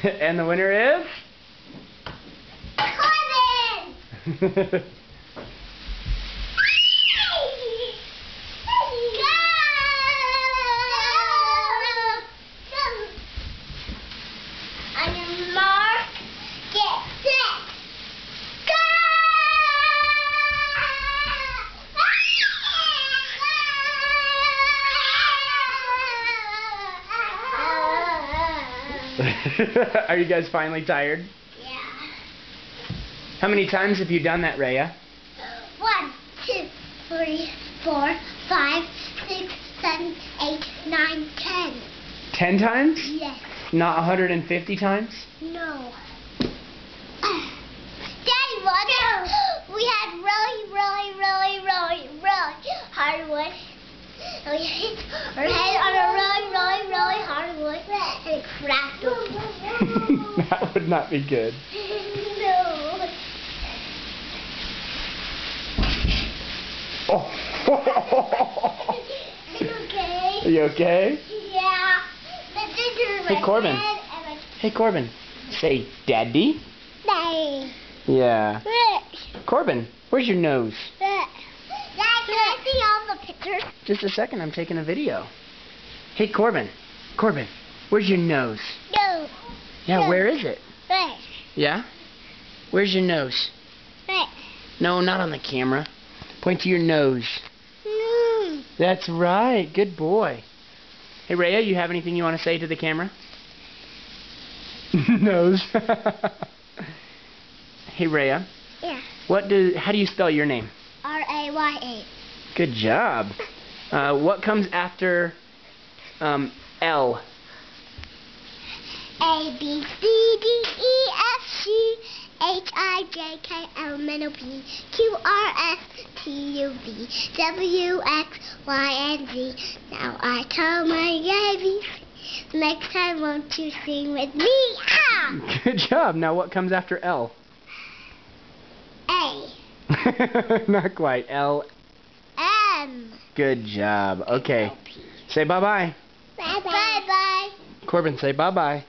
And the winner is? Corbin! Are you guys finally tired? Yeah. How many times have you done that, Rhea? 1, 2, 3, 4, 5, 6, 7, 8, 9, 10. 10 times? Yes. Not 150 times? No. Daddy, what? We had really hard wood. And we hit our head on a really hard wood, and it cracked open. That would not be good. No. Oh. Okay. Are you okay? Yeah. Hey, Corbin. Hey, Corbin. Say, Daddy. Daddy. Yeah. Corbin, where's your nose? Dad, can I see all the pictures? Just a second, I'm taking a video. Hey, Corbin. Corbin, where's your nose? No. Yeah, where is it? Right. Yeah? Where's your nose? Right. No, not on the camera. Point to your nose. That's right. Good boy. Hey, Rhea, you have anything you want to say to the camera? Nose. Hey, Rhea. Yeah. How do you spell your name? R-A-Y-A. Good job. What comes after L? A-B-C-D-E-F-G-H-I-J-K-L-M-N-O-P-Q-R-S-T-U-V-W-X-Y-and-Z. Now I tell my babies, next time won't you sing with me? Ah! Good job. Now what comes after L? A. Not quite. L. M. Good job. Okay. Say bye-bye. Bye-bye. Bye-bye. Corbin, say bye-bye.